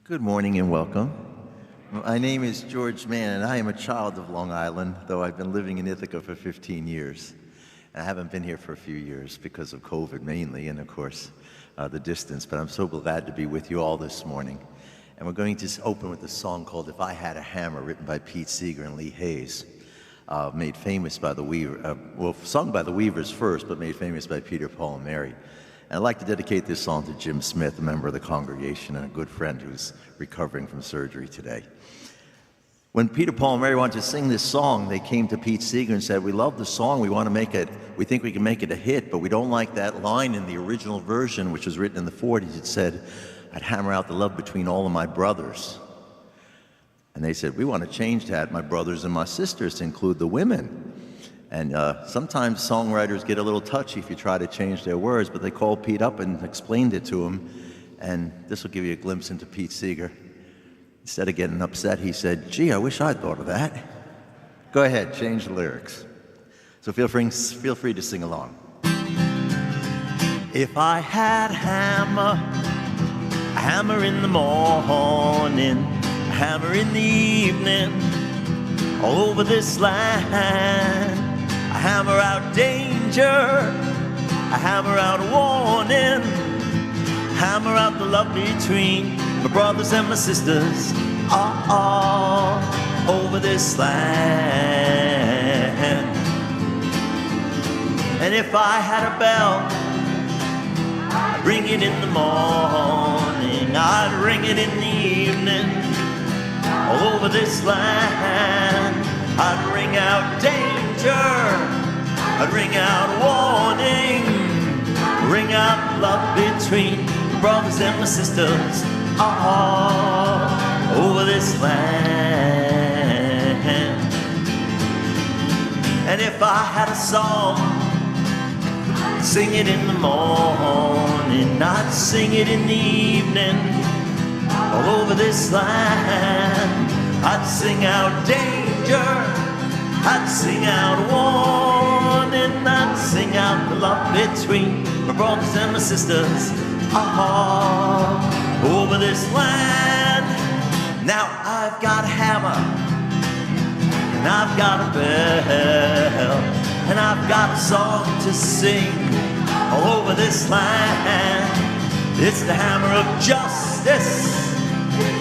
Good morning and welcome. My name is George Mann, and I am a child of Long Island, though I've been living in Ithaca for 15 years. And I haven't been here for a few years because of COVID mainly, and of course, the distance. But I'm so glad to be with you all this morning. And we're going to open with a song called If I Had a Hammer, written by Pete Seeger and Lee Hayes, made famous by the Weavers, sung by the Weavers first, but made famous by Peter, Paul, and Mary. And I'd like to dedicate this song to Jim Smith, a member of the congregation and a good friend who's recovering from surgery today. When Peter, Paul, and Mary wanted to sing this song, they came to Pete Seeger and said, "We love the song, we want to make it, we think we can make it a hit, but we don't like that line in the original version, which was written in the 40s. It said, 'I'd hammer out the love between all of my brothers.'" And they said, "We want to change that, my brothers and my sisters, to include the women." And sometimes songwriters get a little touchy if you try to change their words, but they called Pete up and explained it to him. And this will give you a glimpse into Pete Seeger. Instead of getting upset, he said, "Gee, I wish I'd thought of that." Go ahead, change the lyrics. So feel free to sing along. If I had a hammer in the morning, a hammer in the evening, all over this land, I hammer out danger, I hammer out warning, hammer out the love between my brothers and my sisters, all over this land. And if I had a bell, I'd ring it in the morning, I'd ring it in the evening, all over this land. I'd ring out danger, I'd ring out warning, ring out love between my brothers and my sisters, all over this land. And if I had a song, I'd sing it in the morning, I'd sing it in the evening, all over this land. I'd sing out danger, I'd sing out warning, I'd sing out the love between my brothers and my sisters, all over this land. Now I've got a hammer, and I've got a bell, and I've got a song to sing, all over this land. It's the hammer of justice,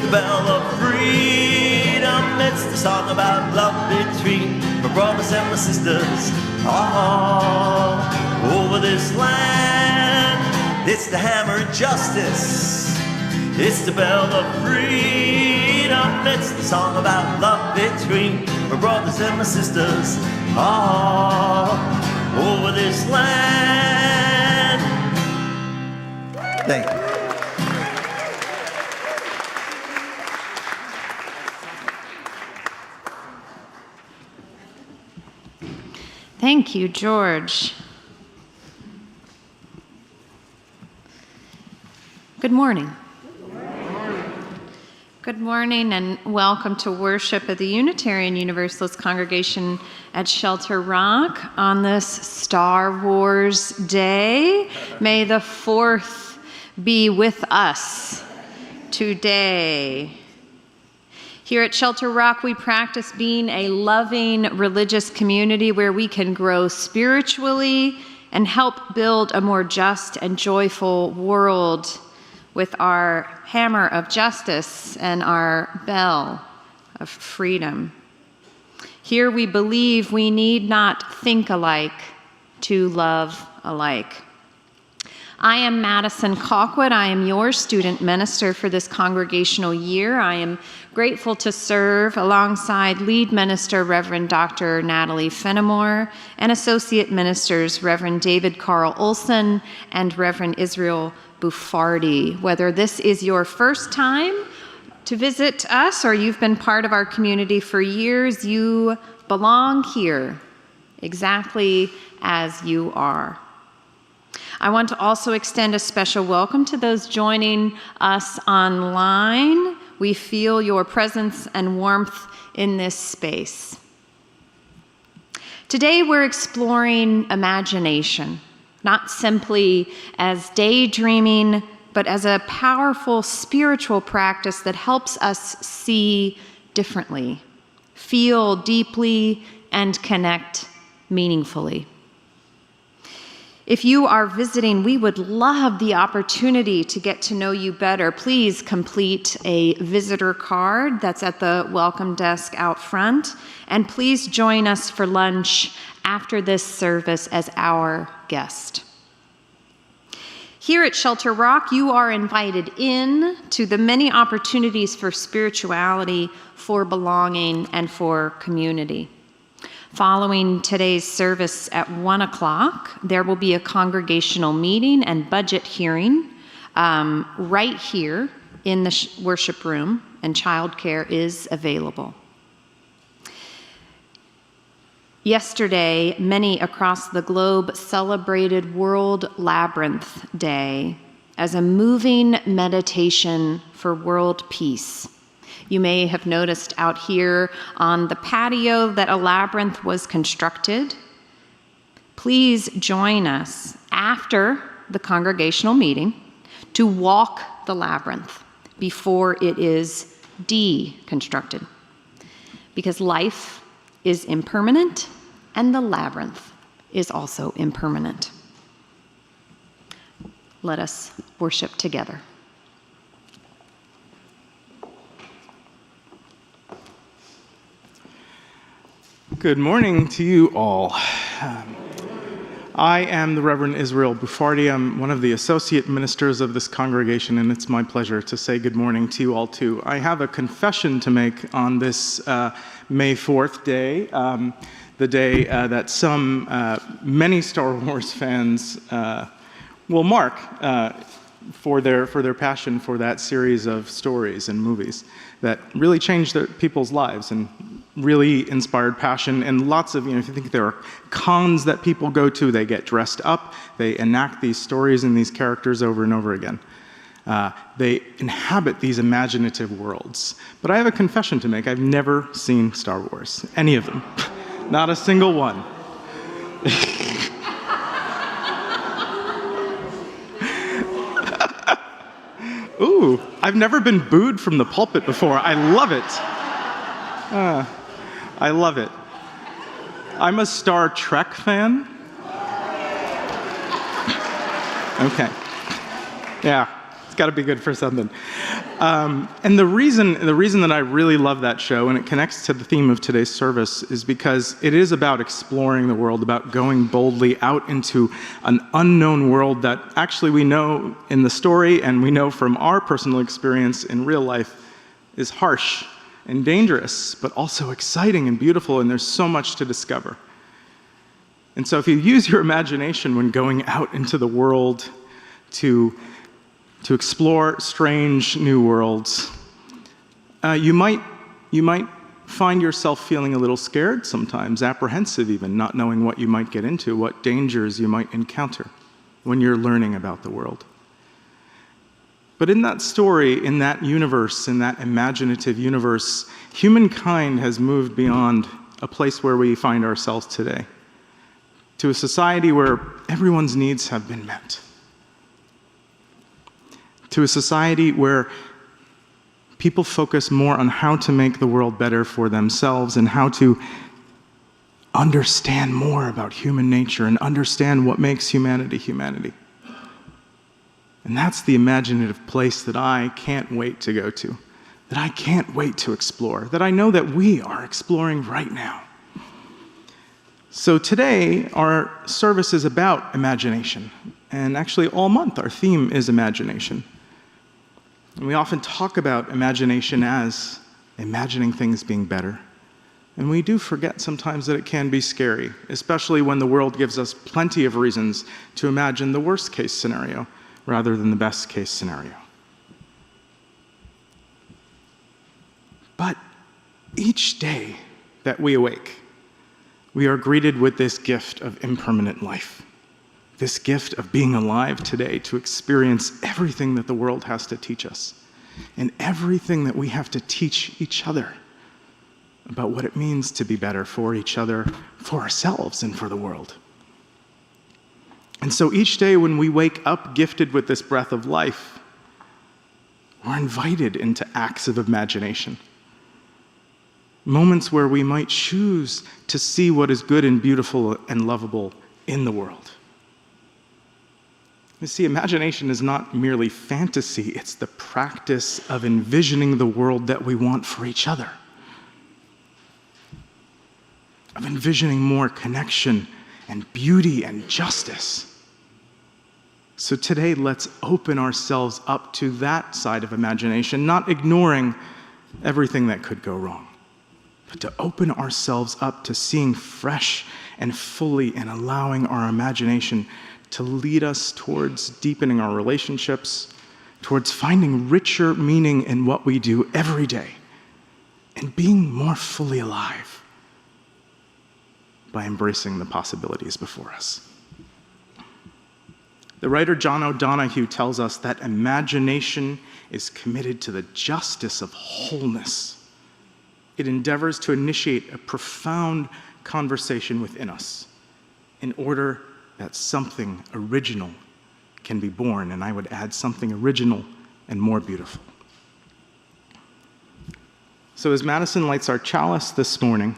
the bell of freedom. It's the song about love between my brothers and my sisters, all over this land. It's the hammer of justice, it's the bell of freedom. It's the song about love between my brothers and my sisters, all over this land. Thank you. Thank you, George. Good morning. Good morning and welcome to worship at the Unitarian Universalist congregation at Shelter Rock on this Star Wars Day. May the 4th be with us today. Here at Shelter Rock, we practice being a loving religious community where we can grow spiritually and help build a more just and joyful world with our hammer of justice and our bell of freedom. Here we believe we need not think alike to love alike. I am Madison Colquitt. I am your student minister for this congregational year. I am grateful to serve alongside lead minister Reverend Dr. Natalie Fenimore and associate ministers Reverend David Carl Olson and Reverend Israel Buffardi. Whether this is your first time to visit us or you've been part of our community for years, you belong here exactly as you are. I want to also extend a special welcome to those joining us online. We feel your presence and warmth in this space. Today we're exploring imagination, not simply as daydreaming, but as a powerful spiritual practice that helps us see differently, feel deeply, and connect meaningfully. If you are visiting, we would love the opportunity to get to know you better. Please complete a visitor card that's at the welcome desk out front, and please join us for lunch after this service as our guest. Here at Shelter Rock, you are invited in to the many opportunities for spirituality, for belonging, and for community. Following today's service at 1 o'clock, there will be a congregational meeting and budget hearing right here in the worship room, and childcare is available. Yesterday, many across the globe celebrated World Labyrinth Day as a moving meditation for world peace. You may have noticed out here on the patio that a labyrinth was constructed. Please join us after the congregational meeting to walk the labyrinth before it is deconstructed. Because life is impermanent and the labyrinth is also impermanent. Let us worship together. Good morning to you all. I am the Reverend Israel Buffardi. I'm one of the associate ministers of this congregation, and it's my pleasure to say good morning to you all too. I have a confession to make on this May 4th day, the day that many Star Wars fans will mark for their passion for that series of stories and movies that really changed people's lives and really inspired passion. And lots of, if you think there are cons that people go to, they get dressed up, they enact these stories and these characters over and over again. They inhabit these imaginative worlds. But I have a confession to make. I've never seen Star Wars, any of them. Not a single one. Ooh, I've never been booed from the pulpit before. I love it. I love it. I'm a Star Trek fan. Okay. Yeah, it's got to be good for something. And the reason that I really love that show, and it connects to the theme of today's service, is because it is about exploring the world, about going boldly out into an unknown world that actually we know in the story and we know from our personal experience in real life is harsh and dangerous, but also exciting and beautiful, and there's so much to discover. And so if you use your imagination when going out into the world to explore strange new worlds, you might find yourself feeling a little scared sometimes, apprehensive even, not knowing what you might get into, what dangers you might encounter when you're learning about the world. But in that story, in that universe, in that imaginative universe, humankind has moved beyond a place where we find ourselves today, to a society where everyone's needs have been met, to a society where people focus more on how to make the world better for themselves and how to understand more about human nature and understand what makes humanity humanity. And that's the imaginative place that I can't wait to go to, that I can't wait to explore, that I know that we are exploring right now. So today, our service is about imagination. And actually, all month, our theme is imagination. And we often talk about imagination as imagining things being better. And we do forget sometimes that it can be scary, especially when the world gives us plenty of reasons to imagine the worst case scenario rather than the best case scenario. But each day that we awake, we are greeted with this gift of impermanent life, this gift of being alive today to experience everything that the world has to teach us and everything that we have to teach each other about what it means to be better for each other, for ourselves, and for the world. And so each day when we wake up gifted with this breath of life, we're invited into acts of imagination. Moments where we might choose to see what is good and beautiful and lovable in the world. You see, imagination is not merely fantasy, it's the practice of envisioning the world that we want for each other, of envisioning more connection and beauty and justice. So today, let's open ourselves up to that side of imagination, not ignoring everything that could go wrong, but to open ourselves up to seeing fresh and fully and allowing our imagination to lead us towards deepening our relationships, towards finding richer meaning in what we do every day, and being more fully alive by embracing the possibilities before us. The writer John O'Donohue tells us that imagination is committed to the justice of wholeness. It endeavors to initiate a profound conversation within us in order that something original can be born, and I would add something original and more beautiful. So as Madison lights our chalice this morning,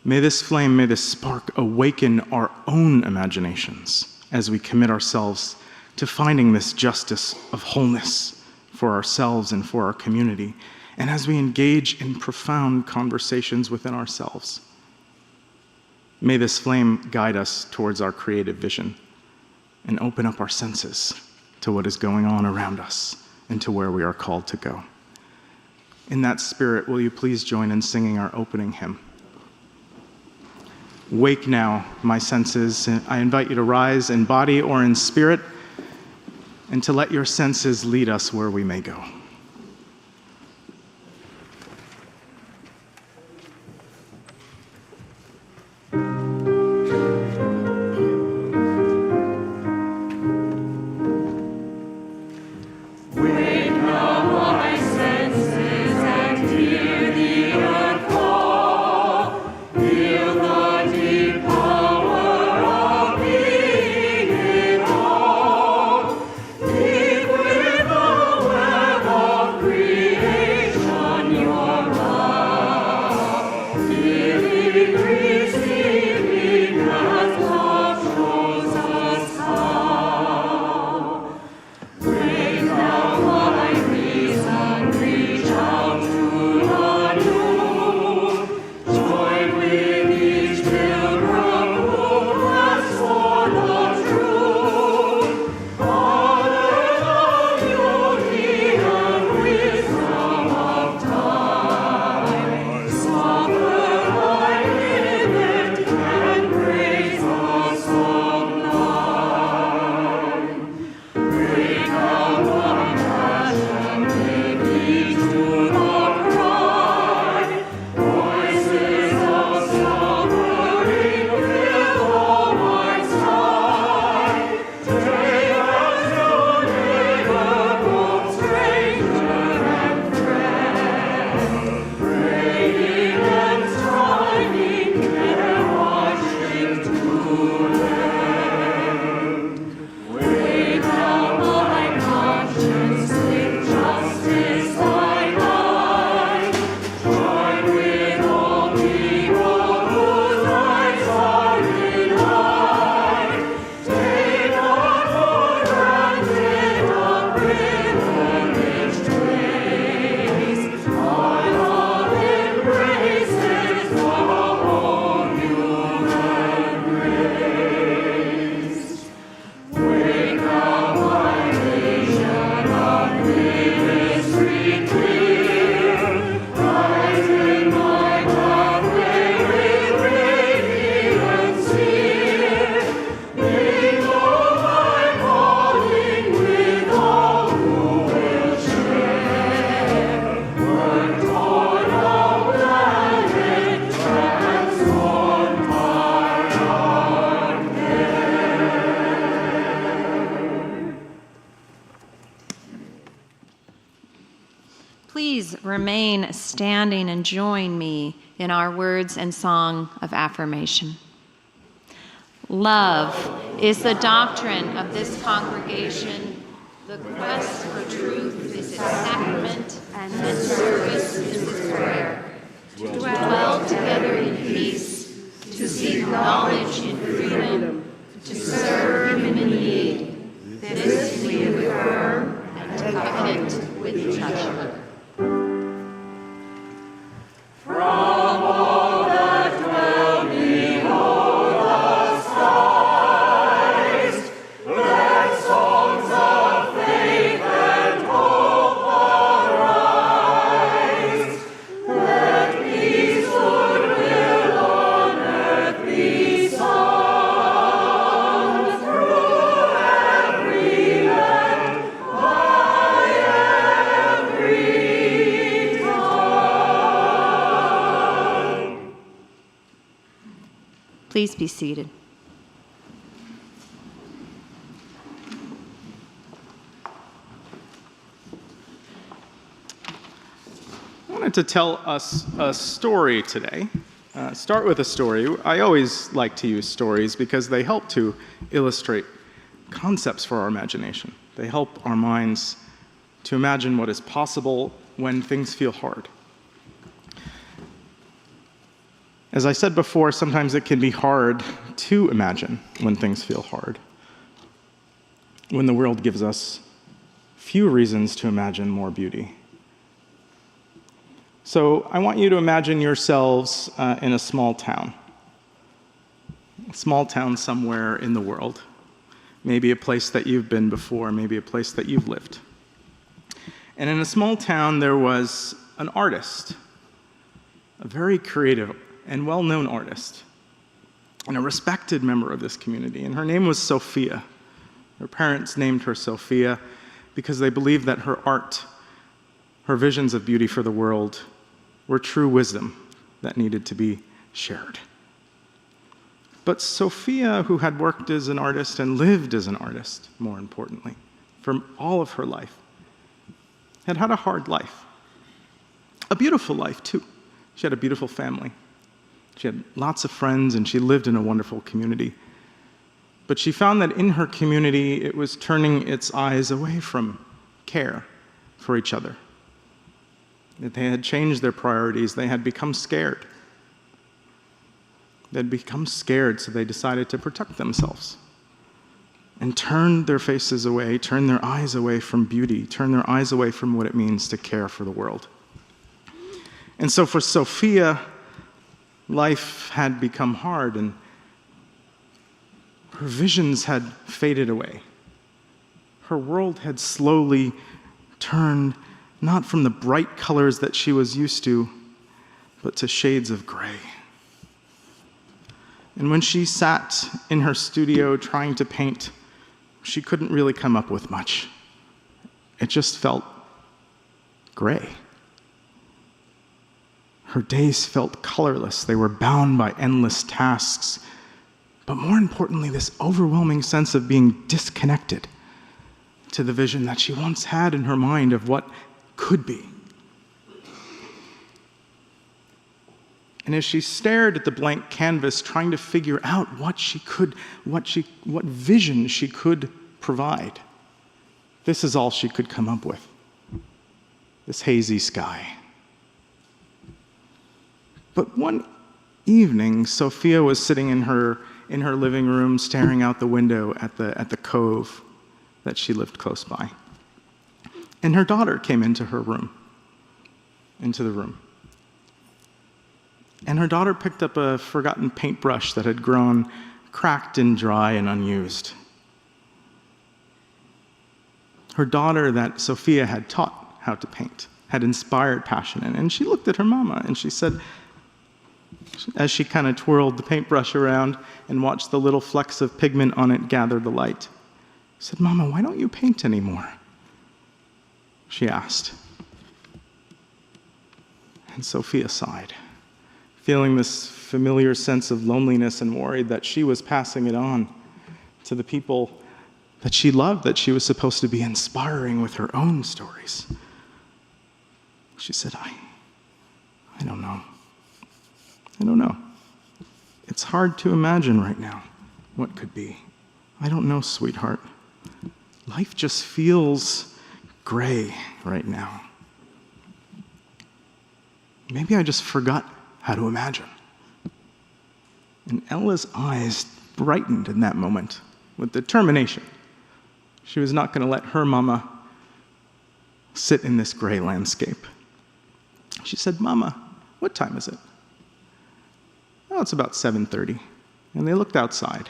may this flame, may this spark awaken our own imaginations as we commit ourselves to finding this justice of wholeness for ourselves and for our community, and as we engage in profound conversations within ourselves. May this flame guide us towards our creative vision and open up our senses to what is going on around us and to where we are called to go. In that spirit, will you please join in singing our opening hymn? Wake now, my senses. I invite you to rise in body or in spirit and to let your senses lead us where we may go. Please remain standing and join me in our words and song of affirmation. Love is the doctrine of this congregation. The quest for truth is its sacrament, and service is its prayer. To dwell together in peace, to seek knowledge in freedom, to serve human need. This we affirm and covenant with each other. Please be seated. I wanted to tell us a story today. Start with a story. I always like to use stories because they help to illustrate concepts for our imagination. They help our minds to imagine what is possible when things feel hard. As I said before, sometimes it can be hard to imagine when things feel hard, when the world gives us few reasons to imagine more beauty. So I want you to imagine yourselves in a small town somewhere in the world, maybe a place that you've been before, maybe a place that you've lived. And in a small town, there was an artist, a very creative and well-known artist, and a respected member of this community. And her name was Sophia. Her parents named her Sophia because they believed that her art, her visions of beauty for the world, were true wisdom that needed to be shared. But Sophia, who had worked as an artist and lived as an artist, more importantly, for all of her life, had had a hard life. A beautiful life, too. She had a beautiful family. She had lots of friends, and she lived in a wonderful community. But she found that in her community, it was turning its eyes away from care for each other. That they had changed their priorities. They had become scared. They'd become scared, so they decided to protect themselves and turn their faces away, turn their eyes away from beauty, turn their eyes away from what it means to care for the world. And so for Sophia, life had become hard, and her visions had faded away. Her world had slowly turned not from the bright colors that she was used to, but to shades of gray. And when she sat in her studio trying to paint, she couldn't really come up with much. It just felt gray. Her days felt colorless. They were bound by endless tasks. But more importantly, this overwhelming sense of being disconnected to the vision that she once had in her mind of what could be. And as she stared at the blank canvas, trying to figure out what vision she could provide, this is all she could come up with. This hazy sky. But one evening, Sophia was sitting in her living room, staring out the window at the cove that she lived close by. And her daughter came into the room. And her daughter picked up a forgotten paintbrush that had grown cracked and dry and unused. Her daughter, that Sophia had taught how to paint, had inspired passion in. And she looked at her mama and she said, as she kind of twirled the paintbrush around and watched the little flecks of pigment on it gather the light, she said, "Mama, why don't you paint anymore?" She asked. And Sophia sighed, feeling this familiar sense of loneliness and worried that she was passing it on to the people that she loved, that she was supposed to be inspiring with her own stories. She said, I don't know. I don't know. It's hard to imagine right now what could be. I don't know, sweetheart. life just feels gray right now. Maybe I just forgot how to imagine. And Ella's eyes brightened in that moment with determination. She was not going to let her mama sit in this gray landscape. She said, "Mama, what time is it?" "Oh, it's about 7:30. And they looked outside,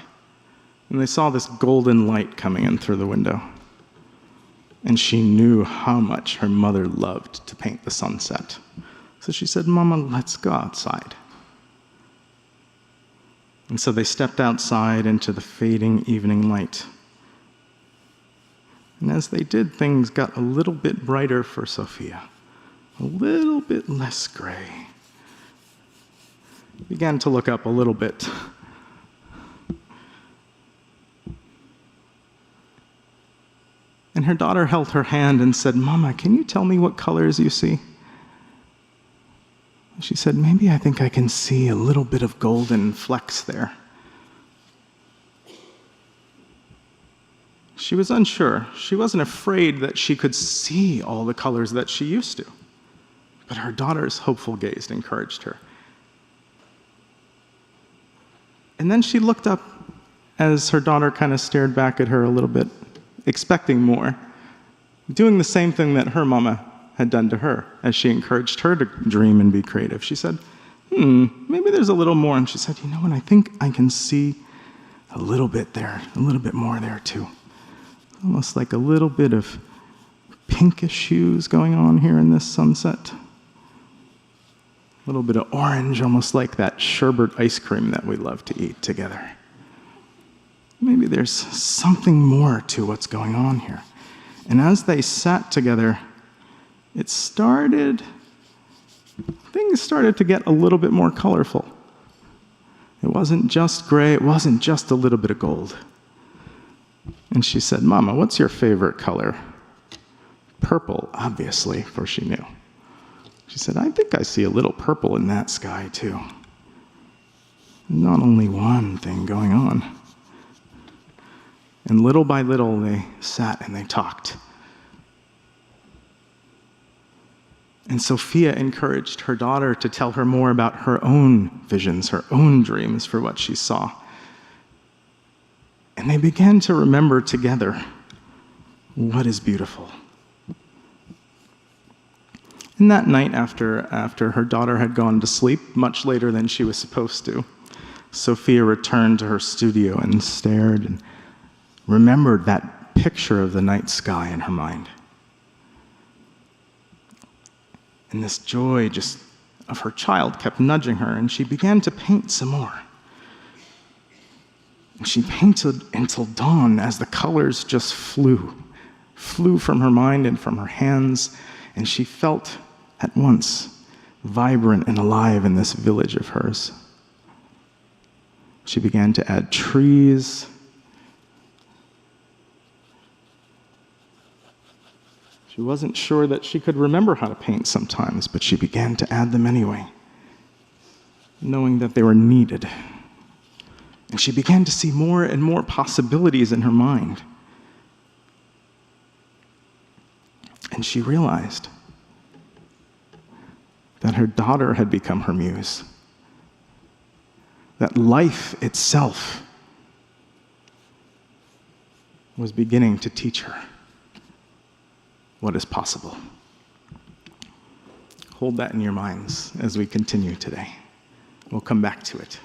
and they saw this golden light coming in through the window. And she knew how much her mother loved to paint the sunset. So she said, "Mama, let's go outside." And so they stepped outside into the fading evening light. And as they did, things got a little bit brighter for Sophia, a little bit less gray. Began to look up a little bit. And her daughter held her hand and said, "Mama, can you tell me what colors you see?" She said, "Maybe I think I can see a little bit of golden flecks there." She was unsure. She wasn't afraid that she could see all the colors that she used to. But her daughter's hopeful gaze encouraged her. And then she looked up as her daughter kind of stared back at her a little bit, expecting more, doing the same thing that her mama had done to her as she encouraged her to dream and be creative. She said, maybe there's a little more. And she said, "You know what, I think I can see a little bit there, a little bit more there too. Almost like a little bit of pinkish hues going on here in this sunset. A little bit of orange, almost like that sherbet ice cream that we love to eat together. Maybe there's something more to what's going on here." And as they sat together, things started to get a little bit more colorful. It wasn't just gray, it wasn't just a little bit of gold. And she said, "Mama, what's your favorite color?" "Purple," obviously, for she knew. She said, "I think I see a little purple in that sky, too." Not only one thing going on. And little by little, they sat and they talked. And Sophia encouraged her daughter to tell her more about her own visions, her own dreams for what she saw. And they began to remember together what is beautiful. And that night, after her daughter had gone to sleep, much later than she was supposed to, Sophia returned to her studio and stared and remembered that picture of the night sky in her mind. And this joy just of her child kept nudging her, and she began to paint some more. And she painted until dawn as the colors just flew from her mind and from her hands, and she felt at once vibrant and alive in this village of hers. She began to add trees. She wasn't sure that she could remember how to paint sometimes, but she began to add them anyway, knowing that they were needed. And she began to see more and more possibilities in her mind. And she realized that her daughter had become her muse, that life itself was beginning to teach her what is possible. Hold that in your minds as we continue today. We'll come back to it.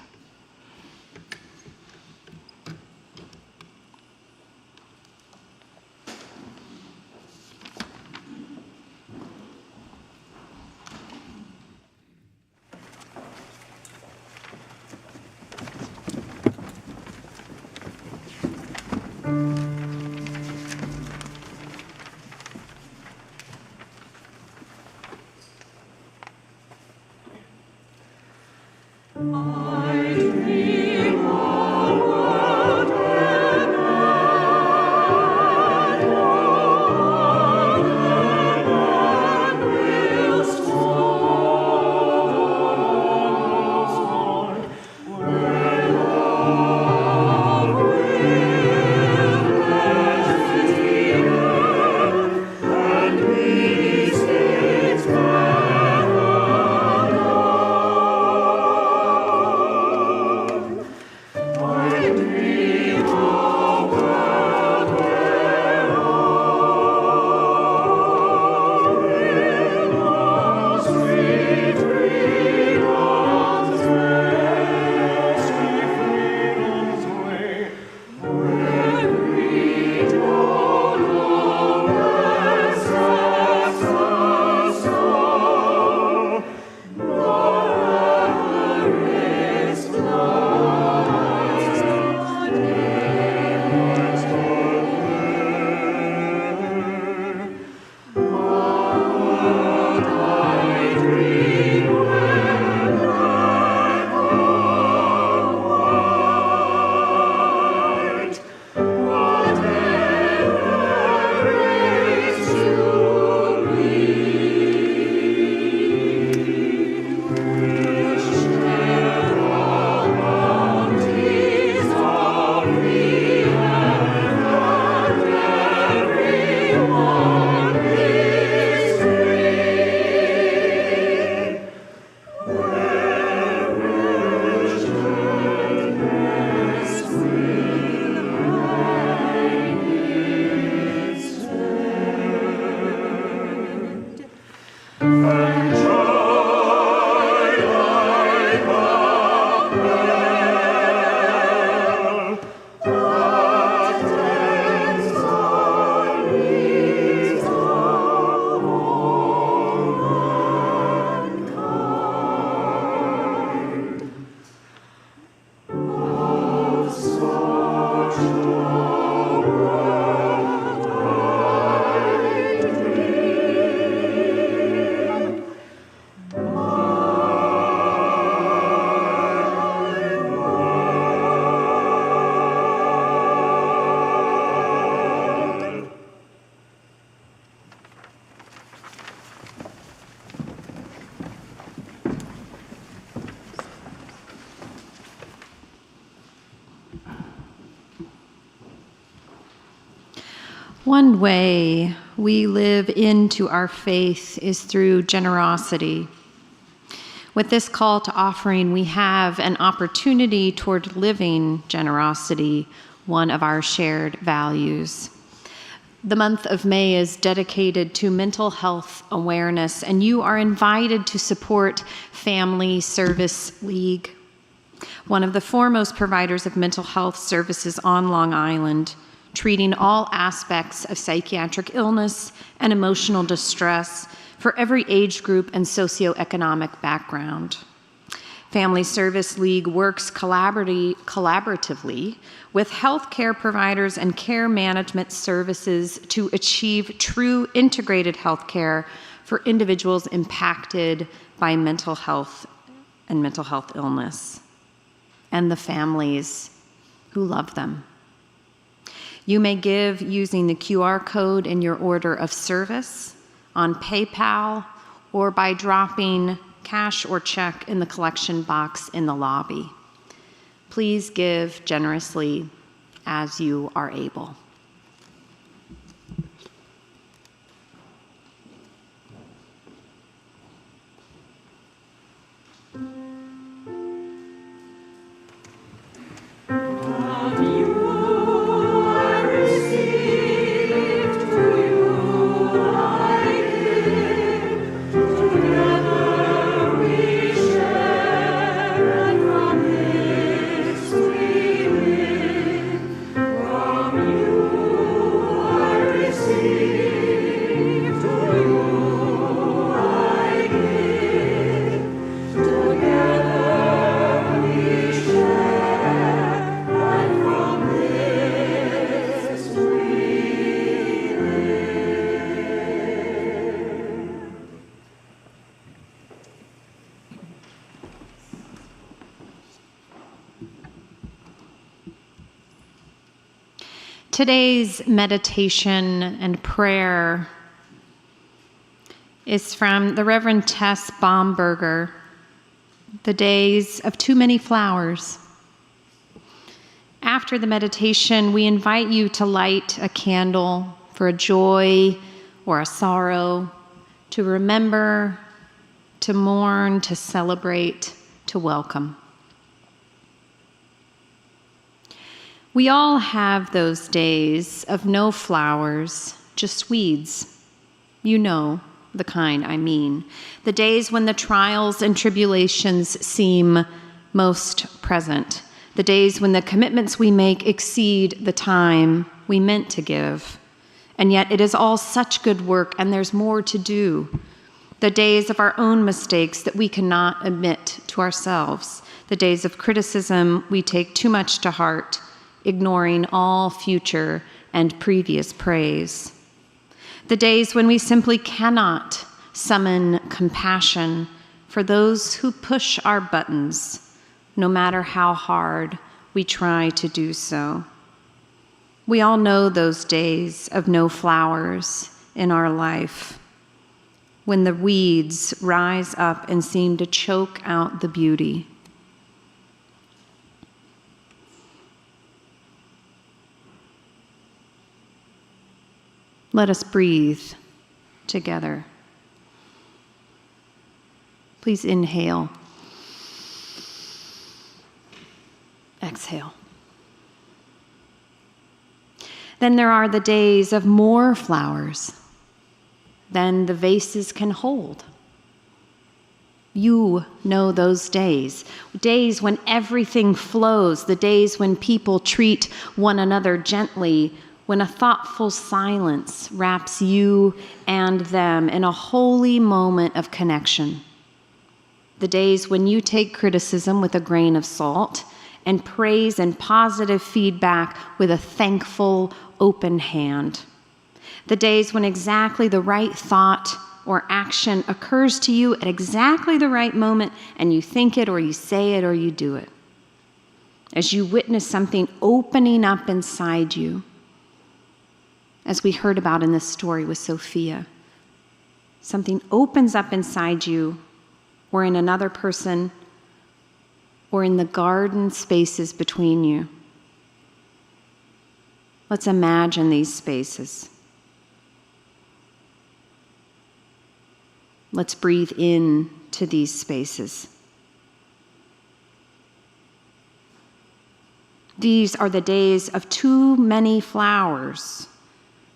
One way we live into our faith is through generosity. With this call to offering, we have an opportunity toward living generosity, one of our shared values. The month of May is dedicated to mental health awareness, and you are invited to support Family Service League, one of the foremost providers of mental health services on Long Island, treating all aspects of psychiatric illness and emotional distress for every age group and socioeconomic background. Family Service League works collaboratively with healthcare providers and care management services to achieve true integrated healthcare for individuals impacted by mental health and mental health illness, and the families who love them. You may give using the QR code in your order of service, on PayPal, or by dropping cash or check in the collection box in the lobby. Please give generously as you are able. Today's meditation and prayer is from the Reverend Tess Baumberger, The Days of Too Many Flowers. After the meditation, we invite you to light a candle for a joy or a sorrow, to remember, to mourn, to celebrate, to welcome. We all have those days of no flowers, just weeds. You know the kind I mean. The days when the trials and tribulations seem most present. The days when the commitments we make exceed the time we meant to give. And yet it is all such good work and there's more to do. The days of our own mistakes that we cannot admit to ourselves. The days of criticism we take too much to heart, ignoring all future and previous praise. The days when we simply cannot summon compassion for those who push our buttons, no matter how hard we try to do so. We all know those days of no flowers in our life, when the weeds rise up and seem to choke out the beauty. Let us breathe together. Please inhale. Exhale. Then there are the days of more flowers than the vases can hold. You know those days when everything flows, the days when people treat one another gently, when a thoughtful silence wraps you and them in a holy moment of connection. The days when you take criticism with a grain of salt and praise and positive feedback with a thankful, open hand. The days when exactly the right thought or action occurs to you at exactly the right moment, and you think it or you say it or you do it. As you witness something opening up inside you, as we heard about in this story with Sophia. Something opens up inside you, or in another person, or in the garden spaces between you. Let's imagine these spaces. Let's breathe in to these spaces. These are the days of too many flowers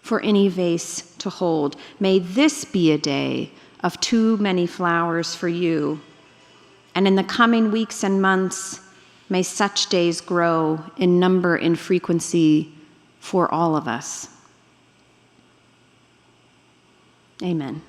for any vase to hold. May this be a day of too many flowers for you. And in the coming weeks and months, may such days grow in number and frequency for all of us. Amen.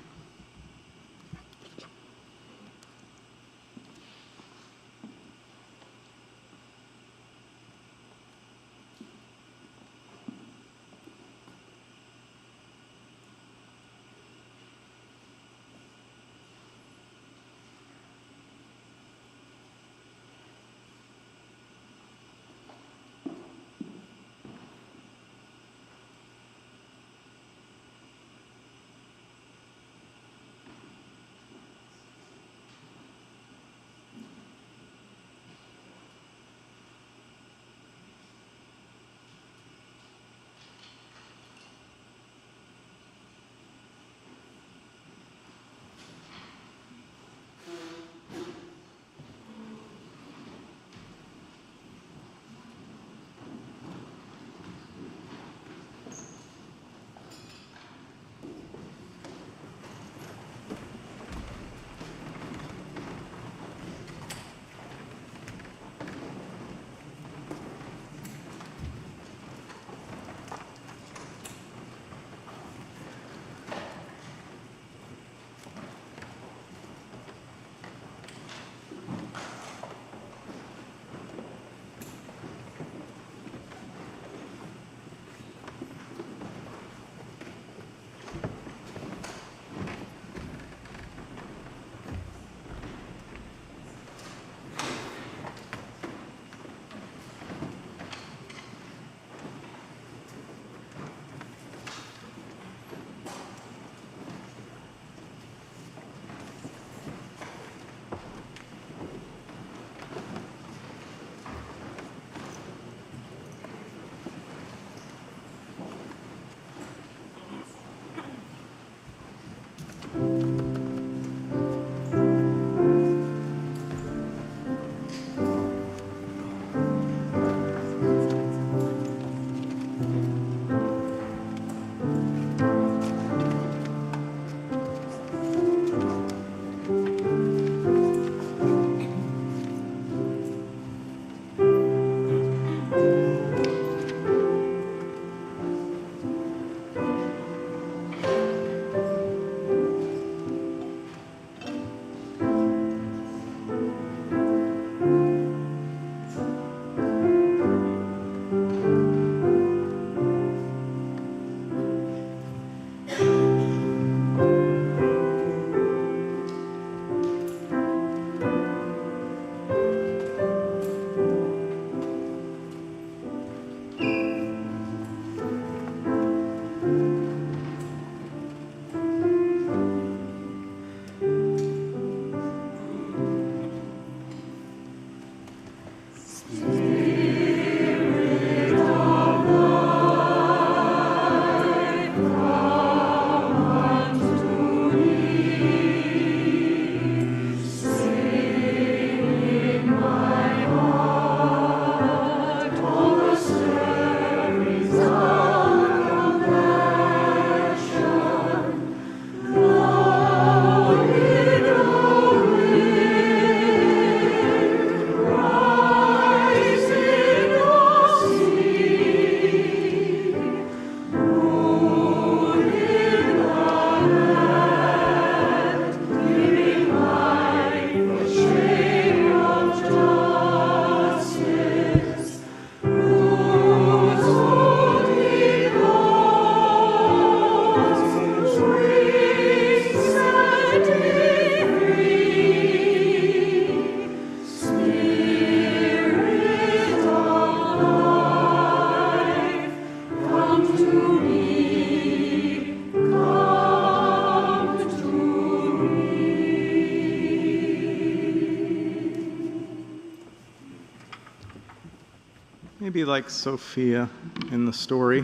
maybe like Sophia in the story,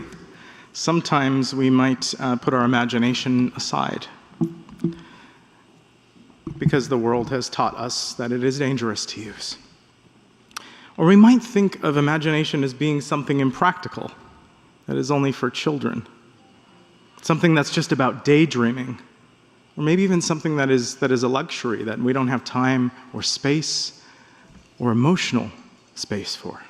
sometimes we might put our imagination aside because the world has taught us that it is dangerous to use. Or we might think of imagination as being something impractical, that is only for children, something that's just about daydreaming, or maybe even something that is a luxury that we don't have time or space or emotional space for.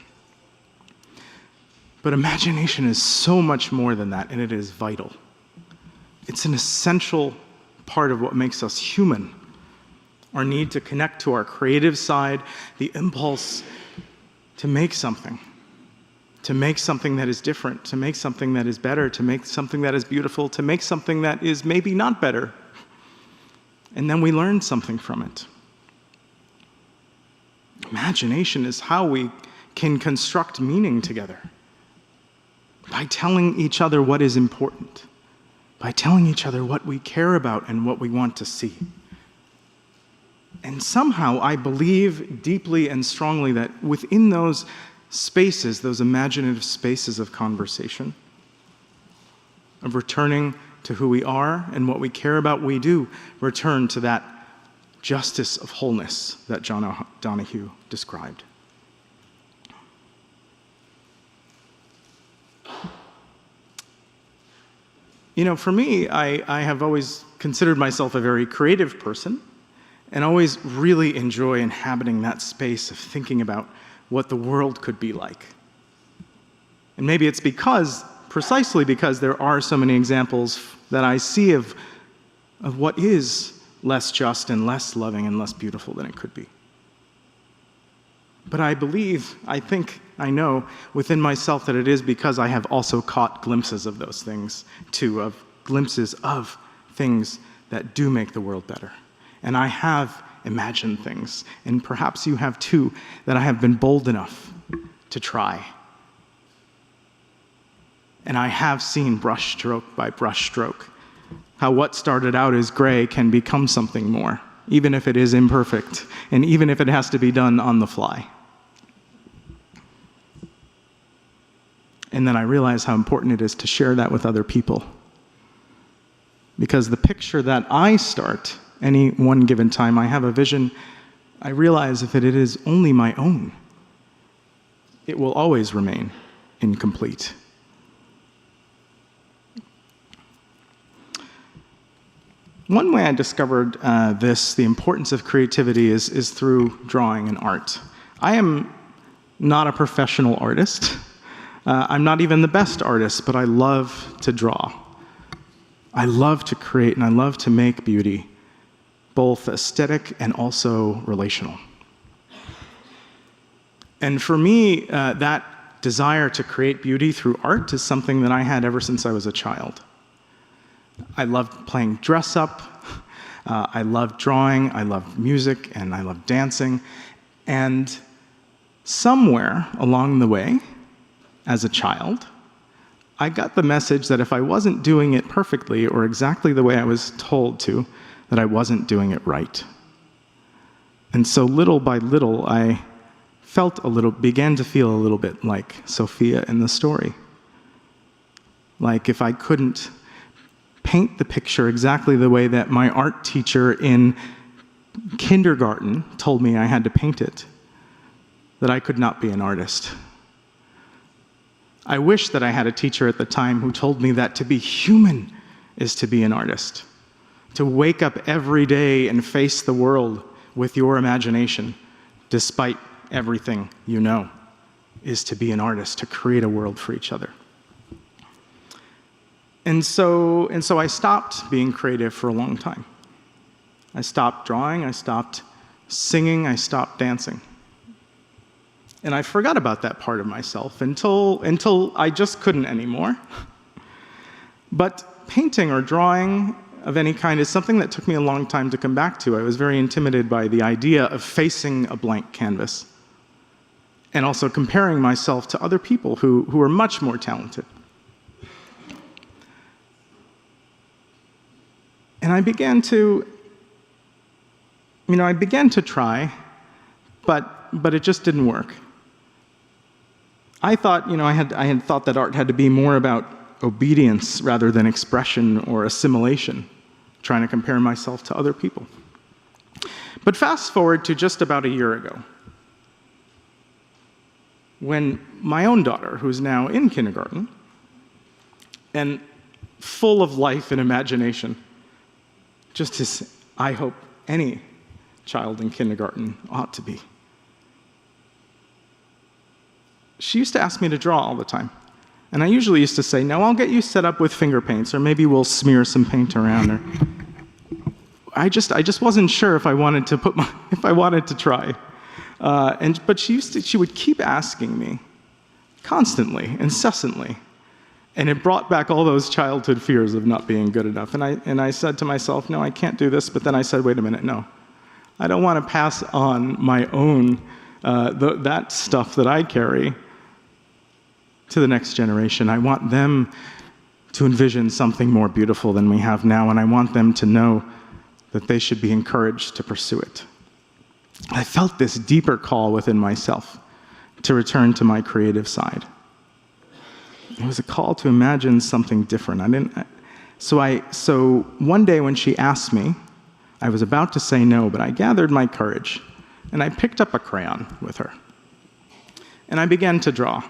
But imagination is so much more than that, and it is vital. It's an essential part of what makes us human. Our need to connect to our creative side, the impulse to make something that is different, to make something that is better, to make something that is beautiful, to make something that is maybe not better. And then we learn something from it. Imagination is how we can construct meaning together. By telling each other what is important, by telling each other what we care about and what we want to see. And somehow I believe deeply and strongly that within those spaces, those imaginative spaces of conversation, of returning to who we are and what we care about, we do return to that justice of wholeness that John Donahue described. You know, for me, I have always considered myself a very creative person and always really enjoy inhabiting that space of thinking about what the world could be like. And maybe it's precisely because there are so many examples that I see of what is less just and less loving and less beautiful than it could be. But I think, I know within myself that it is because I have also caught glimpses of those things too, of glimpses of things that do make the world better. And I have imagined things, and perhaps you have too, that I have been bold enough to try. And I have seen brushstroke by brushstroke how what started out as gray can become something more, even if it is imperfect, and even if it has to be done on the fly. And then I realize how important it is to share that with other people. Because the picture that I start, any one given time I have a vision, I realize if it is only my own, it will always remain incomplete. One way I discovered the importance of creativity is through drawing and art. I am not a professional artist. I'm not even the best artist, but I love to draw. I love to create and I love to make beauty, both aesthetic and also relational. And for me, that desire to create beauty through art is something that I had ever since I was a child. I loved playing dress up, I loved drawing, I loved music, and I loved dancing. And somewhere along the way, as a child, I got the message that if I wasn't doing it perfectly or exactly the way I was told to, that I wasn't doing it right. And so little by little, I began to feel a little bit like Sophia in the story. Like if I couldn't paint the picture exactly the way that my art teacher in kindergarten told me I had to paint it, that I could not be an artist. I wish that I had a teacher at the time who told me that to be human is to be an artist. To wake up every day and face the world with your imagination, despite everything you know, is to be an artist, to create a world for each other. And so I stopped being creative for a long time. I stopped drawing, I stopped singing, I stopped dancing. And I forgot about that part of myself until I just couldn't anymore. But painting or drawing of any kind is something that took me a long time to come back to. I was very intimidated by the idea of facing a blank canvas and also comparing myself to other people who are much more talented. And I began to try, but it just didn't work. I thought, I had thought that art had to be more about obedience rather than expression or assimilation, trying to compare myself to other people. But fast forward to just about a year ago, when my own daughter, who's now in kindergarten, and full of life and imagination, just as I hope any child in kindergarten ought to be. She used to ask me to draw all the time. And I usually used to say, no, I'll get you set up with finger paints, or maybe we'll smear some paint around. Or I just wasn't sure if I wanted to if I wanted to try. But she would keep asking me, constantly, incessantly. And it brought back all those childhood fears of not being good enough. And I said to myself, no, I can't do this. But then I said, wait a minute, no. I don't want to pass on my own, that stuff that I carry to the next generation. I want them to envision something more beautiful than we have now, and I want them to know that they should be encouraged to pursue it. I felt this deeper call within myself to return to my creative side. It was a call to imagine something different. So one day when she asked me, I was about to say no, but I gathered my courage, and I picked up a crayon with her. And I began to draw.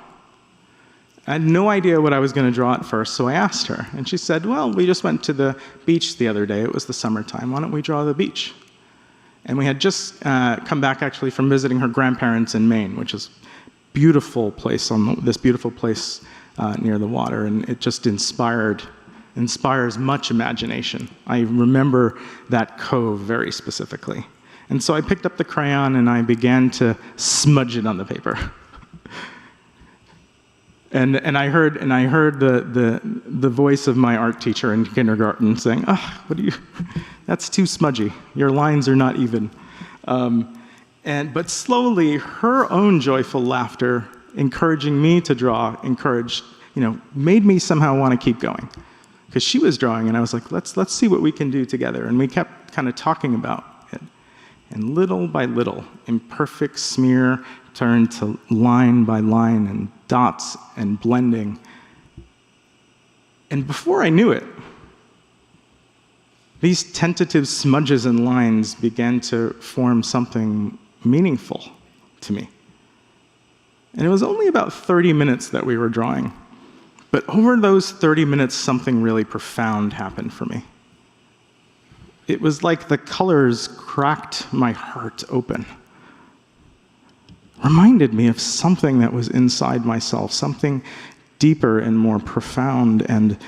I had no idea what I was going to draw at first, so I asked her. And she said, well, we just went to the beach the other day. It was the summertime. Why don't we draw the beach? And we had just come back, actually, from visiting her grandparents in Maine, which is a beautiful place, this beautiful place near the water. And it just inspires much imagination. I remember that cove very specifically. And so I picked up the crayon and I began to smudge it on the paper. And I heard the voice of my art teacher in kindergarten saying, that's too smudgy. Your lines are not even. But slowly, her own joyful laughter, encouraging me to draw, made me somehow want to keep going. Because she was drawing, and I was like, let's see what we can do together. And we kept kind of talking about it. And little by little, imperfect smear turned to line by line, and dots and blending. And before I knew it, these tentative smudges and lines began to form something meaningful to me. And it was only about 30 minutes that we were drawing. But over those 30 minutes, something really profound happened for me. It was like the colors cracked my heart open. Reminded me of something that was inside myself, something deeper and more profound and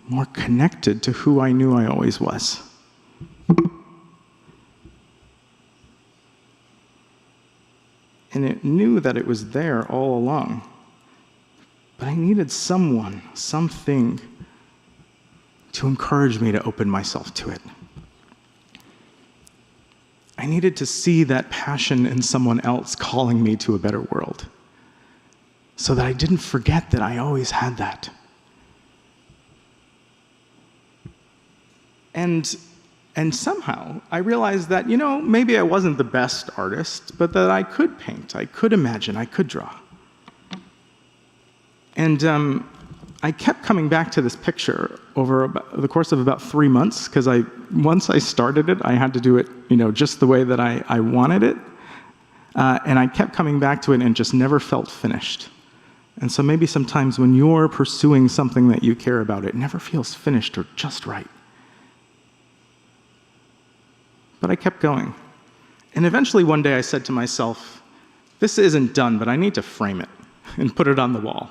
more connected to who I knew I always was. And it knew that it was there all along. But I needed someone, something, to encourage me to open myself to it. I needed to see that passion in someone else calling me to a better world, so that I didn't forget that I always had that. And somehow I realized that, maybe I wasn't the best artist, but that I could paint, I could imagine, I could draw. And I kept coming back to this picture over the course of about 3 months, because once I started it, I had to do it, just the way that I wanted it. And I kept coming back to it and just never felt finished. And so maybe sometimes when you're pursuing something that you care about, it never feels finished or just right. But I kept going. And eventually one day I said to myself, this isn't done, but I need to frame it and put it on the wall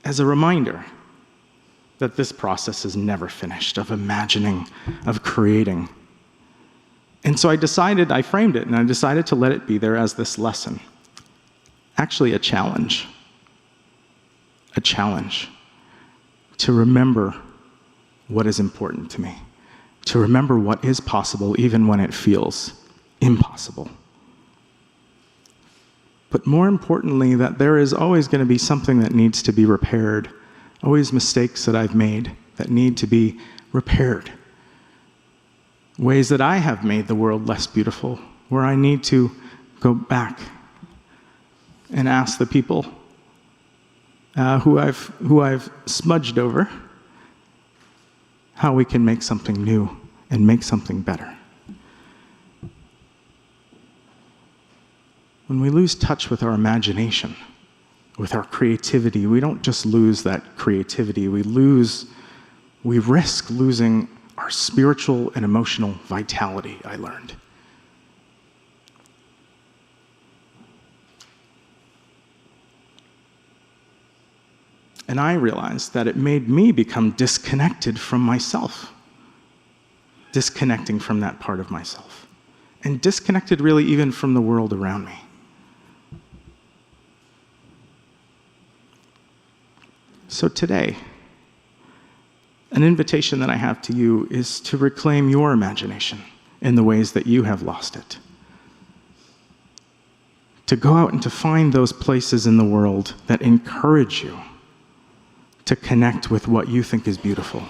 as a reminder that this process is never finished, of imagining, of creating. And so I framed it, and I decided to let it be there as this lesson. Actually, a challenge. A challenge to remember what is important to me, to remember what is possible even when it feels impossible. But more importantly, that there is always going to be something that needs to be repaired, always mistakes that I've made that need to be repaired, ways that I have made the world less beautiful, where I need to go back and ask the people who I've smudged over how we can make something new and make something better. When we lose touch with our imagination, with our creativity, we don't just lose that creativity, we risk losing our spiritual and emotional vitality, I learned. And I realized that it made me become disconnected from myself, disconnecting from that part of myself, and disconnected really even from the world around me. So today, an invitation that I have to you is to reclaim your imagination in the ways that you have lost it. To go out and to find those places in the world that encourage you to connect with what you think is beautiful,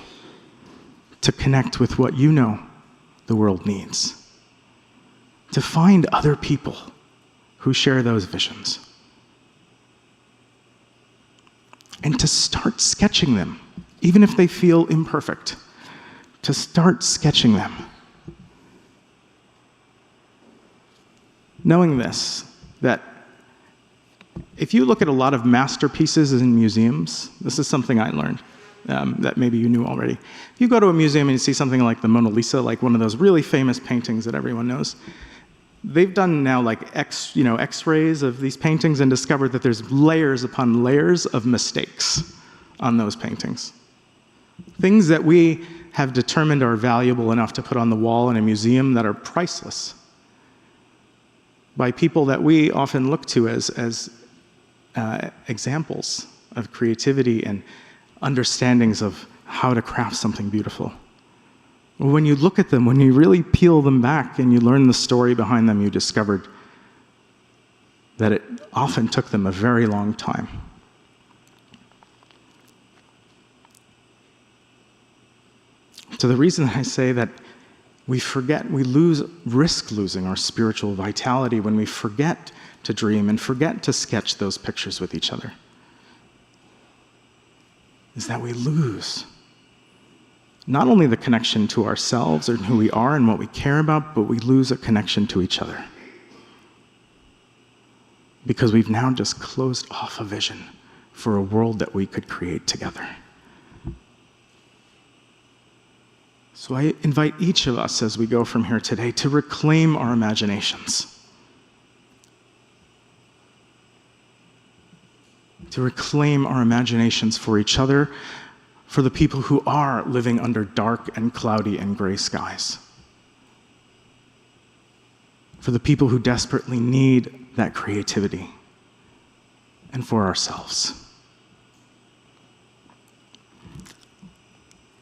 to connect with what you know the world needs, to find other people who share those visions, and to start sketching them, even if they feel imperfect, to start sketching them. Knowing this, that if you look at a lot of masterpieces in museums, this is something I learned that maybe you knew already. If you go to a museum and you see something like the Mona Lisa, like one of those really famous paintings that everyone knows, they've done now like X-rays of these paintings and discovered that there's layers upon layers of mistakes on those paintings. Things that we have determined are valuable enough to put on the wall in a museum that are priceless by people that we often look to as examples of creativity and understandings of how to craft something beautiful. When you look at them, when you really peel them back and you learn the story behind them, you discovered that it often took them a very long time. So the reason I say that we risk losing our spiritual vitality when we forget to dream and forget to sketch those pictures with each other is that we lose not only the connection to ourselves and who we are and what we care about, but we lose a connection to each other. Because we've now just closed off a vision for a world that we could create together. So I invite each of us as we go from here today to reclaim our imaginations. To reclaim our imaginations for each other, for the people who are living under dark and cloudy and gray skies. For the people who desperately need that creativity. And for ourselves.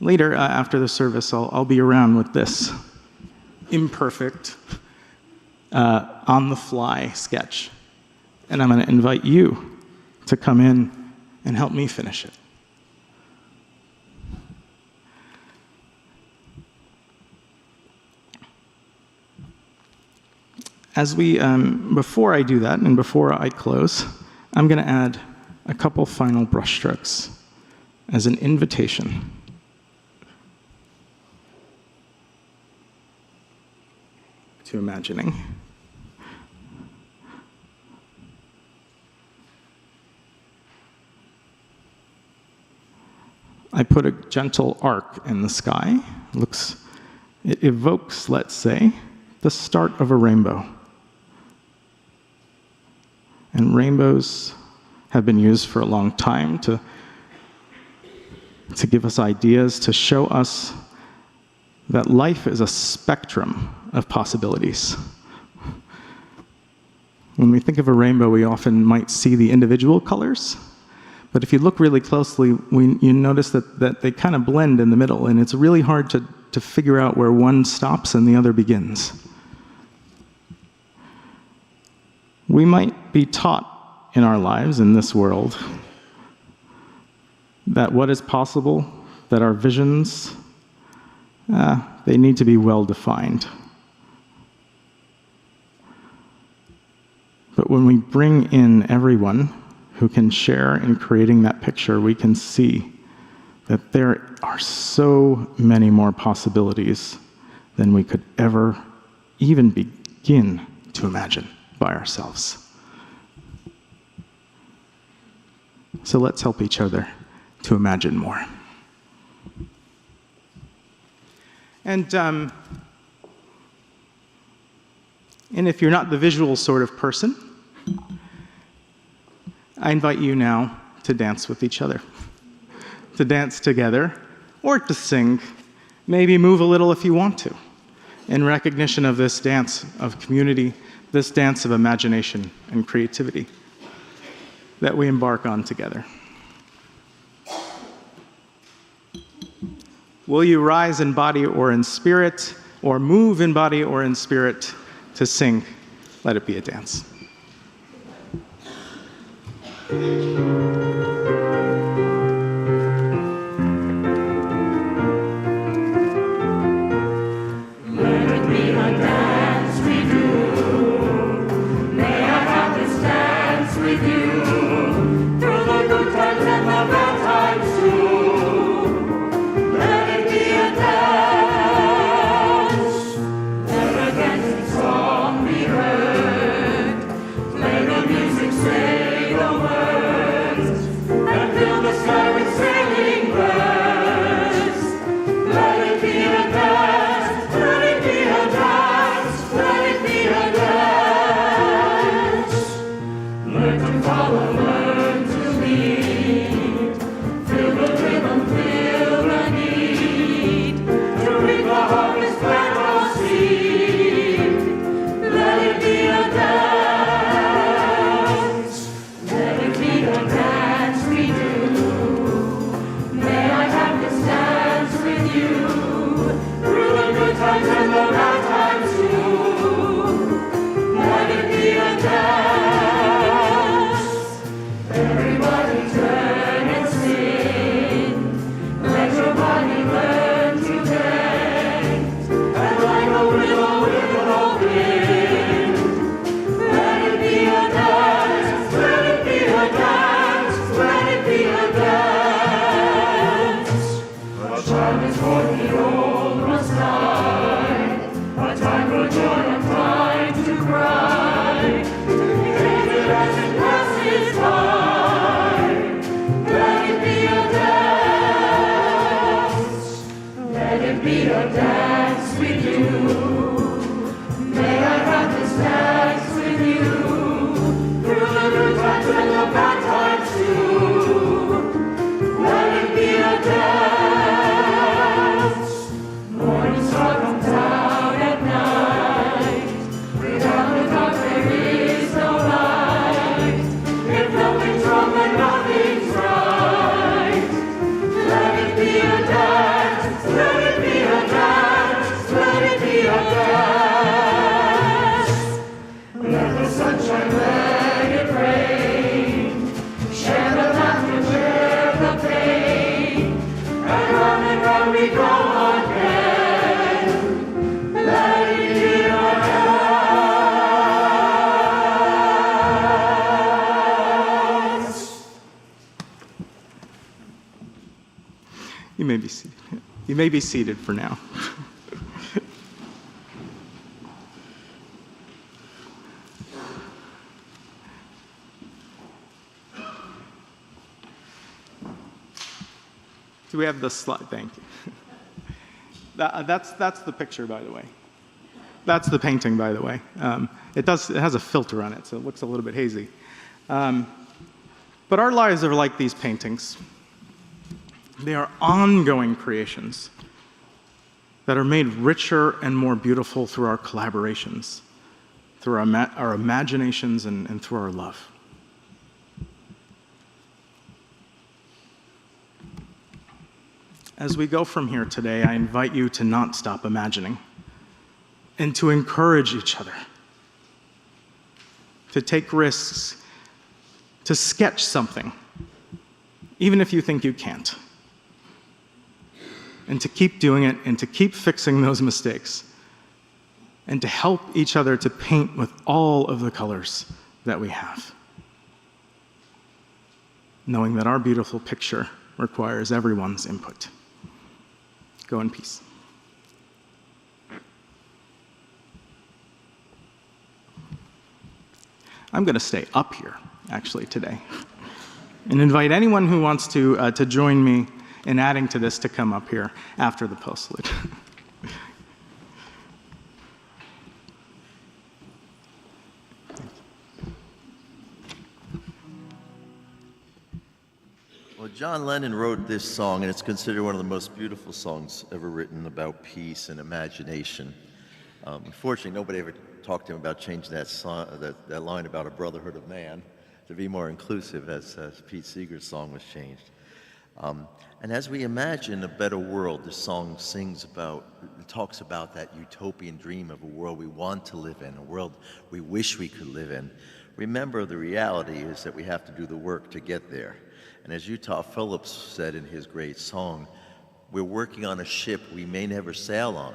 Later, after the service, I'll be around with this imperfect, on-the-fly sketch. And I'm going to invite you to come in and help me finish it. Before I do that, and before I close, I'm going to add a couple final brushstrokes as an invitation. To imagining. I put a gentle arc in the sky. It evokes, let's say, the start of a rainbow. And rainbows have been used for a long time to give us ideas, to show us that life is a spectrum of possibilities. When we think of a rainbow, we often might see the individual colors, but if you look really closely, you notice that they kind of blend in the middle, and it's really hard to figure out where one stops and the other begins. We might be taught in our lives, in this world, that what is possible, that our visions, they need to be well defined. But But when we bring in everyone who can share in creating that picture, we can see that there are so many more possibilities than we could ever even begin to imagine by ourselves. So let's help each other to imagine more. And if you're not the visual sort of person, I invite you now to dance with each other, to dance together, or to sing, maybe move a little if you want to, in recognition of this dance of community, this dance of imagination and creativity that we embark on together. Will you rise in body or in spirit, or move in body or in spirit to sing Let It Be a Dance? You may be seated for now. Do we have the slide? Thank you. That's the picture, by the way. That's the painting, by the way. It has a filter on it, so it looks a little bit hazy. But our lives are like these paintings. They are ongoing creations that are made richer and more beautiful through our collaborations, through our imaginations, and through our love. As we go from here today, I invite you to not stop imagining and to encourage each other, to take risks, to sketch something, even if you think you can't, and to keep doing it and to keep fixing those mistakes, and to help each other to paint with all of the colors that we have, knowing that our beautiful picture requires everyone's input. Go in peace. I'm going to stay up here, actually, today, and invite anyone who wants to join me in adding to this to come up here after the postlude. Well, John Lennon wrote this song, and it's considered one of the most beautiful songs ever written about peace and imagination. Unfortunately, nobody ever talked to him about changing that song, that line about a brotherhood of man to be more inclusive, as Pete Seeger's song was changed. And as we imagine a better world, this song talks about that utopian dream of a world we want to live in, a world we wish we could live in. Remember, the reality is that we have to do the work to get there. And as Utah Phillips said in his great song, we're working on a ship we may never sail on,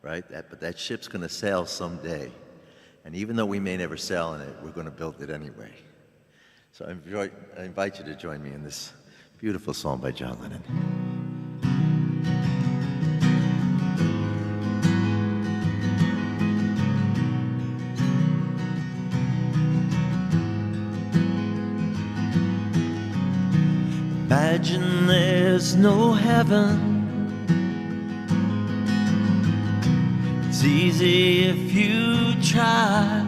right? But that ship's going to sail someday. And even though we may never sail in it, we're going to build it anyway. So I invite you to join me in this beautiful song by John Lennon. Imagine there's no heaven. It's easy if you try.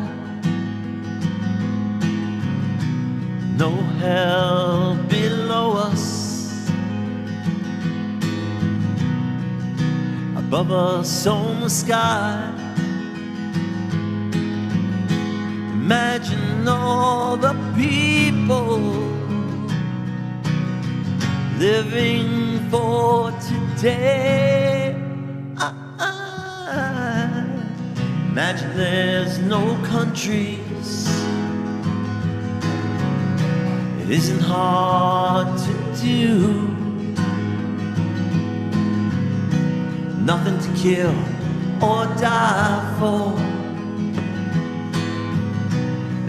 No hell below us, above us on the sky. Imagine all the people living for today. Imagine there's no countries. It isn't hard to do. Nothing to kill or die for,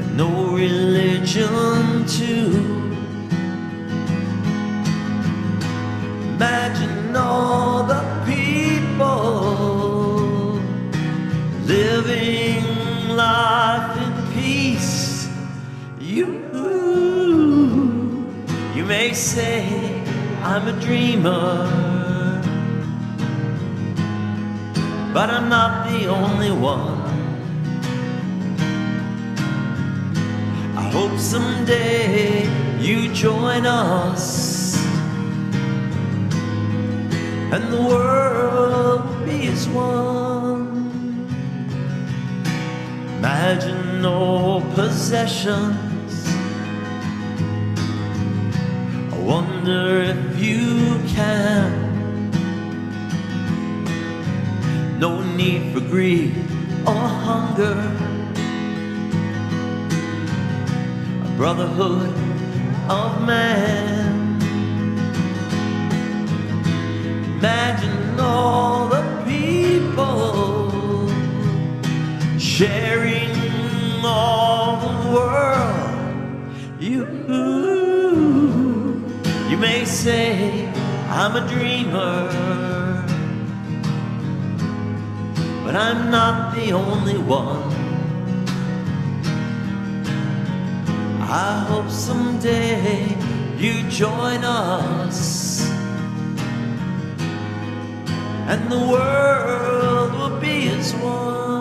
and no religion too. Imagine all the people living life in peace. You may say I'm a dreamer, but I'm not the only one. I hope someday you join us, and the world will be as one. Imagine no possessions. I wonder if you can. No need for greed or hunger. A brotherhood of man. Imagine all the people sharing all the world. You may say I'm a dreamer, but I'm not the only one. I hope someday you join us, and the world will be as one.